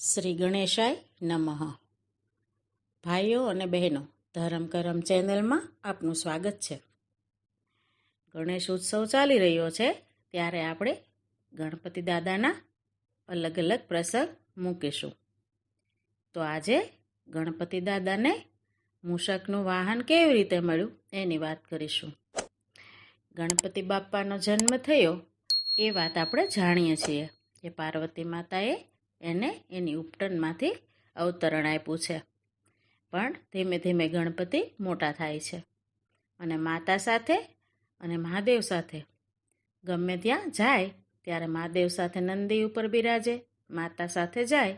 શ્રી ગણેશાય નમઃ. ભાઈઓ અને બહેનો, ધરમ કરમ ચેનલમાં આપનું સ્વાગત છે. ગણેશ ઉત્સવ ચાલી રહ્યો છે ત્યારે આપણે ગણપતિ દાદાના અલગ અલગ પ્રસંગ મૂકીશું. તો આજે ગણપતિ દાદાને મૂષકનું વાહન કેવી રીતે મળ્યું એની વાત કરીશું. ગણપતિ બાપ્પાનો જન્મ થયો એ વાત આપણે જાણીએ છીએ કે પાર્વતી માતાએ એને એની ઉપટનમાંથી અવતરણ આપ્યું છે. પણ ધીમે ધીમે ગણપતિ મોટા થાય છે અને માતા સાથે અને મહાદેવ સાથે ગમે ત્યાં જાય ત્યારે મહાદેવ સાથે નંદી ઉપર બિરાજે, માતા સાથે જાય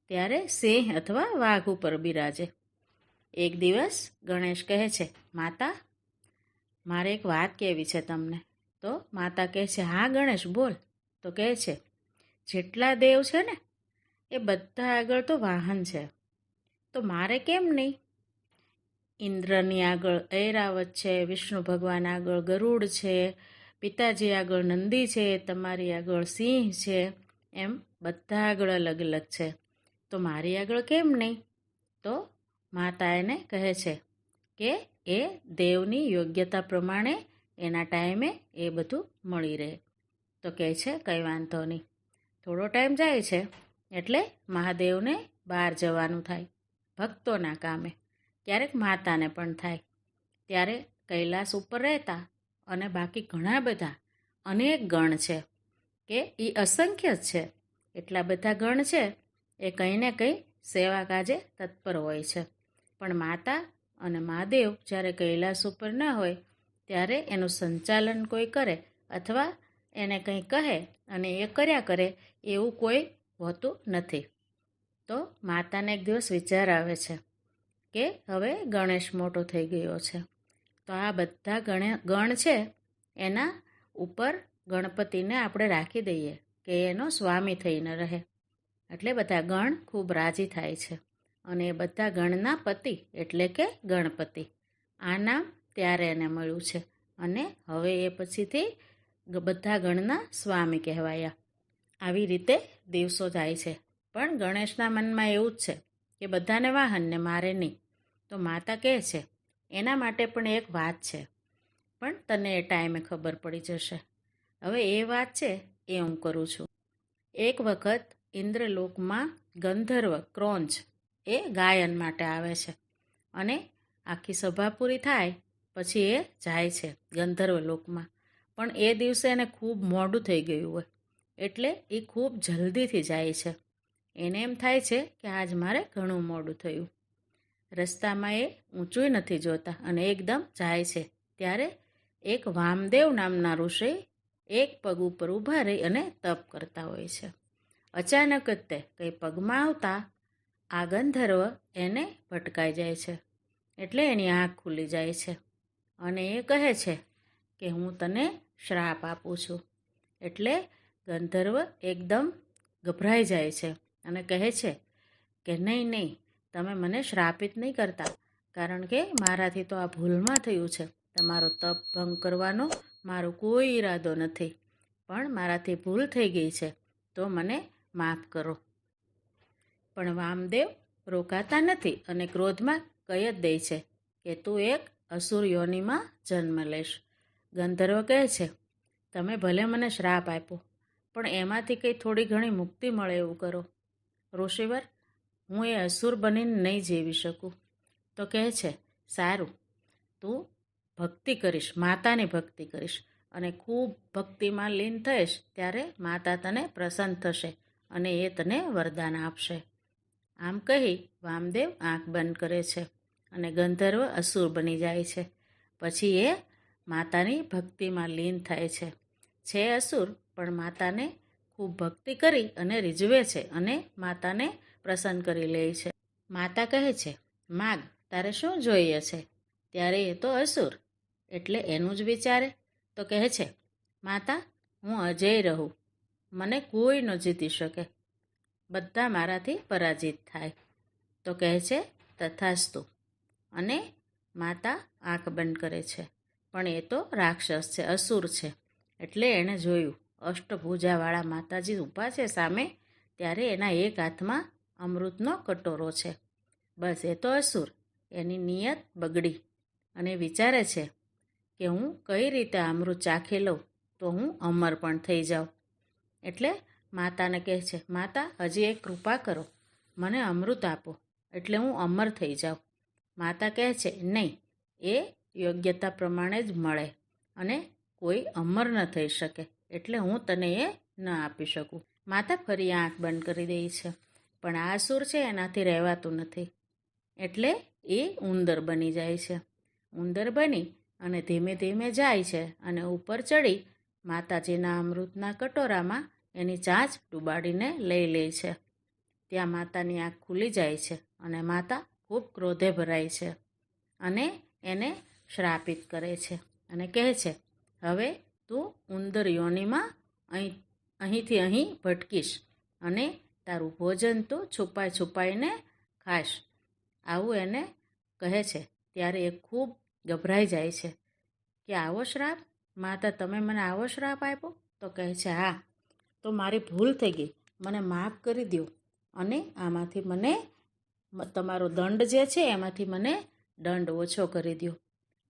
ત્યારે સિંહ અથવા વાઘ ઉપર બિરાજે. એક દિવસ ગણેશ કહે છે, માતા મારે એક વાત કહેવી છે તમને. તો માતા કહે છે, હા ગણેશ બોલ. તો કહે છે, જેટલા દેવ છે ને એ બધા આગળ તો વાહન છે, તો મારે કેમ નહીં? ઇન્દ્રની આગળ ઐરાવત છે, વિષ્ણુ ભગવાન આગળ ગરુડ છે, પિતાજી આગળ નંદી છે, તમારી આગળ સિંહ છે, એમ બધા આગળ અલગ અલગ છે, તો મારી આગળ કેમ નહીં? તો માતા એને કહે છે કે એ દેવની યોગ્યતા પ્રમાણે એના ટાઈમે એ બધું મળી રહે. તો કહે છે કંઈ વાંધો નહીં. થોડો ટાઈમ જાય છે એટલે મહાદેવને બહાર જવાનું થાય ભક્તોના કામે, ક્યારેક માતાને પણ થાય. ત્યારે કૈલાસ ઉપર રહેતા અને બાકી ઘણા બધા અનેક ગણ છે કે એ અસંખ્ય જ છે. એટલા બધા ગણ છે એ કંઈ ને કંઈ સેવા કાજે તત્પર હોય છે. પણ માતા અને મહાદેવ જ્યારે કૈલાસ ઉપર ન હોય ત્યારે એનું સંચાલન કોઈ કરે અથવા એને કંઈ કહે અને એ કર્યા કરે એવું કોઈ હોતું નથી. તો માતાને એક દિવસ વિચાર આવે છે કે હવે ગણેશ મોટો થઈ ગયો છે, તો આ બધા ગણ છે એના ઉપર ગણપતિને આપણે રાખી દઈએ કે એનો સ્વામી થઈને રહે. એટલે બધા ગણ ખૂબ રાજી થાય છે અને એ બધા ગણના પતિ એટલે કે ગણપતિ આ નામ ત્યારે એને મળ્યું છે અને હવે એ પછીથી બધા ગણના સ્વામી કહેવાયા. આવી રીતે દિવસો જાય છે. પણ ગણેશના મનમાં એવું જ છે કે બધાને વાહનને મારે નહીં. તો માતા કહે છે એના માટે પણ એક વાત છે, પણ તને એ ટાઈમે ખબર પડી જશે. હવે એ વાત છે એ હું કરું છું. એક વખત ઇન્દ્રલોકમાં ગંધર્વ ક્રોંચ એ ગાયન માટે આવે છે અને આખી સભા પૂરી થાય પછી એ જાય છે ગંધર્વ લોકમાં. પણ એ દિવસે એને ખૂબ મોડું થઈ ગયું હોય એટલે એ ખૂબ જલ્દીથી જાય છે. એને એમ થાય છે કે આજ મારે ઘણું મોડું થયું. રસ્તામાં એ ઊંચું નથી જોતા અને એકદમ જાય છે ત્યારે એક વામદેવ નામના ઋષિ એક પગ ઉપર ઊભા રહી અને તપ કરતા હોય છે. અચાનક જ તે કંઈ પગમાં આવતા આ ગંધર્વ એને ભટકાઈ જાય છે. એટલે એની આંખ ખુલી જાય છે અને એ કહે છે કે હું તને શ્રાપ આપું છું. એટલે ગંધર્વ એકદમ ગભરાઈ જાય છે અને કહે છે કે નહીં નહીં, તમે મને શ્રાપિત નહીં કરતા, કારણ કે મારાથી તો આ ભૂલમાં થયું છે. તમારો તપ ભંગ કરવાનો મારો કોઈ ઈરાદો નથી, પણ મારાથી ભૂલ થઈ ગઈ છે તો મને માફ કરો. પણ વામદેવ રોકાતા નથી અને ક્રોધમાં કહી જ દે છે કે તું એક અસુર યોનિમાં જન્મ લઈશ. ગંધર્વ કહે છે તમે ભલે મને શ્રાપ આપ્યો પણ એમાંથી કંઈ થોડી ઘણી મુક્તિ મળે એવું કરો. ઋષિવર, હું એ અસુર બનીને નહીં જીવી શકું. તો કહે છે સારું, તું ભક્તિ કરીશ, માતાની ભક્તિ કરીશ અને ખૂબ ભક્તિમાં લીન થઈશ ત્યારે માતા તને પ્રસન્ન થશે અને એ તને વરદાન આપશે. આમ કહી વામદેવ આંખ બંધ કરે છે અને ગંધર્વ અસુર બની જાય છે. પછી એ માતાની ભક્તિમાં લીન થાય છે અસુર પણ માતાને ખૂબ ભક્તિ કરી અને રીઝવે છે અને માતાને પ્રસન્ન કરી લે છે. માતા કહે છે માગ, તારે શું જોઈએ છે? ત્યારે એ તો અસુર એટલે એનું જ વિચારે. તો કહે છે માતા, હું અજય રહું, મને કોઈ ન જીતી શકે, બધા મારાથી પરાજિત થાય. તો કહે છે તથાસ્તુ અને માતા આંખ બંધ કરે છે. પણ એ તો રાક્ષસ છે, અસુર છે. એટલે એણે જોયું અષ્ટભુજાવાળા માતાજી ઊભા છે સામે. ત્યારે એના એક હાથમાં અમૃતનો કટોરો છે. બસ એ તો અસુર, એની નિયત બગડી અને વિચારે છે કે હું કઈ રીતે અમૃત ચાખી લઉં તો હું અમર પણ થઈ જાઉં. એટલે માતાને કહે છે, માતા હજી એક કૃપા કરો, મને અમૃત આપો એટલે હું અમર થઈ જાઉં. માતા કહે છે, નહીં, એ યોગ્યતા પ્રમાણે જ મળે અને કોઈ અમર ન થઈ શકે, એટલે હું તને એ ન આપી શકું. માતા ફરી આંખ બંધ કરી દે છે, પણ આ અસુર છે એનાથી રહેવાતું નથી. એટલે એ ઉંદર બની જાય છે. ઉંદર બની અને ધીમે ધીમે જાય છે અને ઉપર ચડી માતાજીના અમૃતના કટોરામાં એની ચાંચ ડૂબાડીને લઈ લે છે. ત્યાં માતાની આંખ ખુલી જાય છે અને માતા ખૂબ ક્રોધે ભરાય છે અને એને શ્રાપિત કરે છે અને કહે છે, હવે તું ઉંદર યોનિમાં અહીંથી અહીં ભટકીશ અને તારું ભોજન તું છુપાઈ છુપાઈને ખાશ. આવું એને કહે છે. ત્યારે એ ખૂબ ગભરાઈ જાય છે કે આવો શ્રાપ, માતા તમે મને આવો શ્રાપ આપ્યો? તો કહે છે, હા, તો મારી ભૂલ થઈ ગઈ, મને માફ કરી દો અને આમાંથી મને તમારો દંડ જે છે એમાંથી મને દંડ ઓછો કરી દો.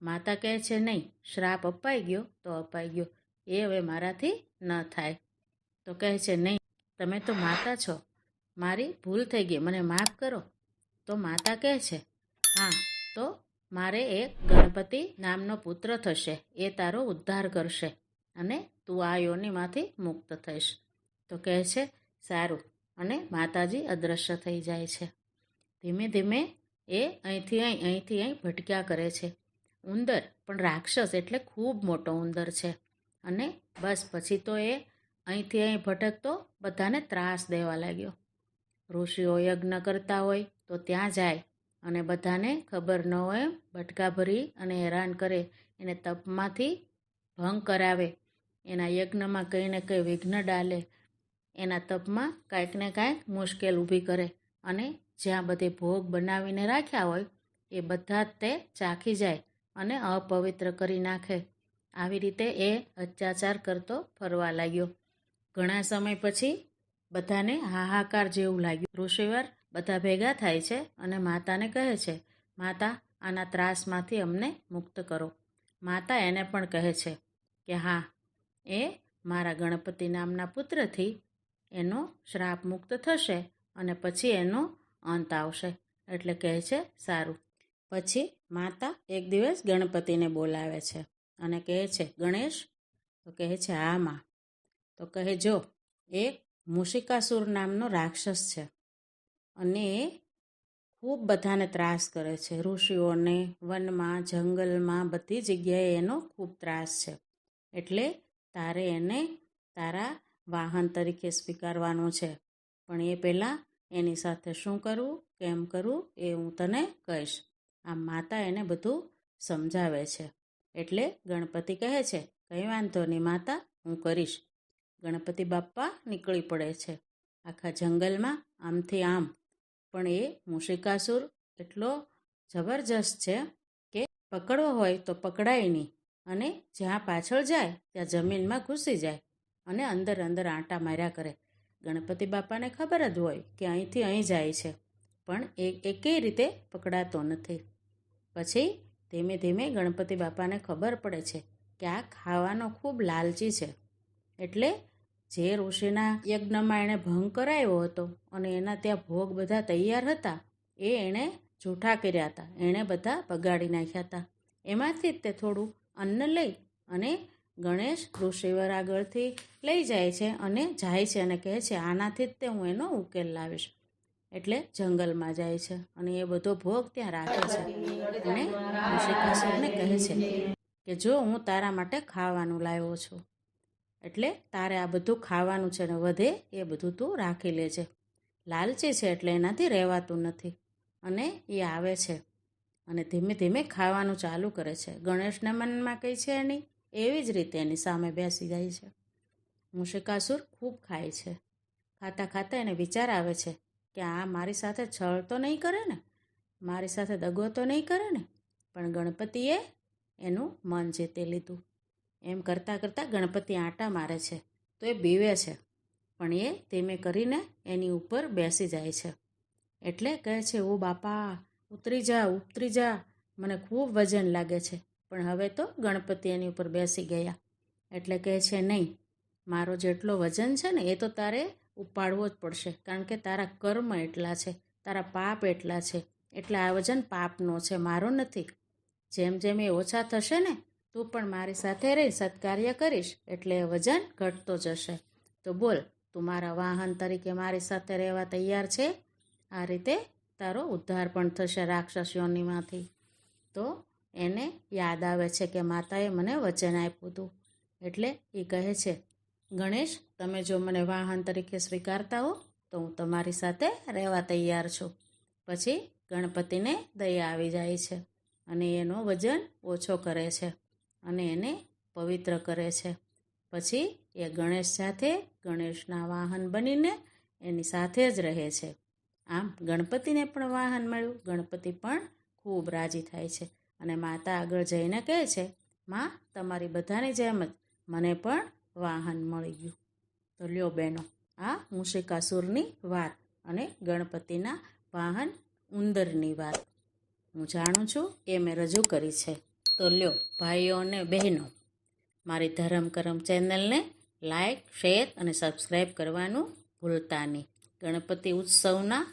માતા કહે છે, નહીં, શ્રાપ અપાઈ ગયો તો અપાઈ ગયો, એ હવે મારાથી ન થાય. તો કહે છે, નહીં, તમે તો માતા છો, મારી ભૂલ થઈ ગઈ, મને માફ કરો. તો માતા કહે છે, હા, તો મારે એક ગણપતિ નામનો પુત્ર થશે, એ તારો ઉદ્ધાર કરશે અને તું આ યોનિમાંથી મુક્ત થઈશ. તો કહે છે, સારું, અને માતાજી અદૃશ્ય થઈ જાય છે. ધીમે ધીમે એ અહીંથી અહીં ભટક્યા કરે છે. ઉંદર પણ રાક્ષસ એટલે ખૂબ મોટો ઉંદર છે અને બસ પછી તો એ અહીંથી અહીં ભટકતો બધાને ત્રાસ દેવા લાગ્યો. ઋષિઓ યજ્ઞ કરતા હોય તો ત્યાં જાય અને બધાને ખબર ન હોય બટકા ભરી અને હેરાન કરે, એને તપમાંથી ભંગ કરાવે, એના યજ્ઞમાં કંઈ ને કંઈ વિઘ્ન ડાલે, એના તપમાં કાંઈક ને કાંઈક મુશ્કેલ ઊભી કરે અને જ્યાં બધે ભોગ બનાવીને રાખ્યા હોય એ બધા જ તે ચાખી જાય અને અપવિત્ર કરી નાખે. આવી રીતે એ અત્યાચાર કરતો ફરવા લાગ્યો. ઘણા સમય પછી બધાને હાહાકાર જેવું લાગ્યું. ઋષિવાર બધા ભેગા થાય છે અને માતાને કહે છે, માતા, આના ત્રાસમાંથી અમને મુક્ત કરો. માતા એને પણ કહે છે કે હા, એ મારા ગણપતિ નામના પુત્રથી એનો શ્રાપ મુક્ત થશે અને પછી એનો અંત આવશે. એટલે કહે છે, સારું. પછી માતા એક દિવસ ગણપતિને બોલાવે છે અને કહે છે, ગણેશ? તો કહે છે, હા માં. તો કહે, જો એક મૂષિકાસુર નામનો રાક્ષસ છે અને એ ખૂબ બધાને ત્રાસ કરે છે. ઋષિઓને વનમાં, જંગલમાં, બધી જગ્યાએ એનો ખૂબ ત્રાસ છે. એટલે તારે એને તારા વાહન તરીકે સ્વીકારવાનું છે, પણ એ પહેલાં એની સાથે શું કરવું, કેમ કરવું એ હું તને કહીશ. આમ માતા એને બધું સમજાવે છે. એટલે ગણપતિ કહે છે, કંઈ વાંધો નહીં માતા, હું કરીશ. ગણપતિ બાપ્પા નીકળી પડે છે આખા જંગલમાં આમથી આમ. પણ એ મૂષિકાસુર એટલો જબરજસ્ત છે કે પકડવો હોય તો પકડાય નહીં અને જ્યાં પાછળ જાય ત્યાં જમીનમાં ઘૂસી જાય અને અંદર અંદર આંટા માર્યા કરે. ગણપતિ બાપાને ખબર જ હોય કે અહીંથી અહીં જાય છે, પણ એ કઈ રીતે પકડાતો નથી. પછી ધીમે ધીમે ગણપતિ બાપાને ખબર પડે છે કે આ ખાવાનો ખૂબ લાલચી છે. એટલે જે ઋષિના યજ્ઞમાં એણે ભંગ કરાવ્યો હતો અને એના ત્યાં ભોગ બધા તૈયાર હતા એ એણે જૂઠા કર્યા હતા, એણે બધા બગાડી નાખ્યા હતા. એમાંથી જ તે થોડું અન્ન લઈ અને ગણેશ ઋષિવર આગળથી લઈ જાય છે અને કહે છે, આનાથી જ તે હું એનો ઉકેલ લાવીશ. એટલે જંગલમાં જાય છે અને એ બધો ભોગ ત્યાં રાખે છે અને મૂષિકાસુરને કહે છે કે જો હું તારા માટે ખાવાનું લાવ્યો છું, એટલે તારે આ બધું ખાવાનું છે ને વધે એ બધું તું રાખી લેજે. લાલચી છે એટલે એનાથી રહેવાતું નથી. અને એ આવે છે અને ધીમે ધીમે ખાવાનું ચાલુ કરે છે. ગણેશના મનમાં કંઈ છે નહીં, એવી જ રીતે એની સામે બેસી જાય છે. મૂષિકાસુર ખૂબ ખાય છે. ખાતા ખાતા એને વિચાર આવે છે કે આ મારી સાથે છળ તો નહીં કરે ને, મારી સાથે દગો તો નહીં કરે ને. પણ ગણપતિએ એનું મન જીતી લીધું. એમ કરતાં કરતાં ગણપતિ આંટા મારે છે તો એ બીવે છે, પણ એ ધીમે કરીને એની ઉપર બેસી જાય છે એટલે કહે છે, ઓ બાપા ઉતરી જા, મને ખૂબ વજન લાગે છે. પણ હવે તો ગણપતિ એની ઉપર બેસી ગયા. એટલે કહે છે, નહીં, મારો જેટલો વજન છે ને એ તો તારે ઉપાડવો જ પડશે, કારણ કે તારા કર્મ એટલા છે, તારા પાપ એટલા છે, એટલે આ વજન પાપનો છે, મારો નથી. જેમ જેમ એ ઓછા થશે ને તું પણ મારી સાથે રહી સત્કાર્ય કરીશ એટલે એ વજન ઘટતો જશે. તો બોલ, તું મારા વાહન તરીકે મારી સાથે રહેવા તૈયાર છે? આ રીતે તારો ઉદ્ધાર પણ થશે રાક્ષસ યોનિમાંથી. તો એને યાદ આવે છે કે માતાએ મને વચન આપ્યું હતું. એટલે એ કહે છે, ગણેશ, તમે જો મને વાહન તરીકે સ્વીકારતા હો તો હું તમારી સાથે રહેવા તૈયાર છું. પછી ગણપતિને દયા આવી જાય છે અને એનો વજન ઓછો કરે છે અને એને પવિત્ર કરે છે. પછી એ ગણેશ સાથે ગણેશના વાહન બનીને એની સાથે જ રહે છે. આમ ગણપતિને પણ વાહન મળ્યું. ગણપતિ પણ ખૂબ રાજી થાય છે અને માતા આગળ જઈને કહે છે, માં, તમારી બધાની જેમ જ મને પણ વાહન મળી ગયું. તો લ્યો બહેનો, આ મૂષિકાસુરની વાત અને ગણપતિના વાહન ઉંદરની વાત હું જાણું છું એ મેં રજૂ કરી છે. તો લ્યો ભાઈઓ અને બહેનો, મારી ધરમ કરમ ચેનલને લાઈક, શેર અને સબસ્ક્રાઈબ કરવાનું ભૂલતા નહીં. ગણપતિ ઉત્સવના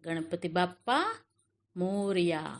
ગણપતિ બાપ્પા મોરયા.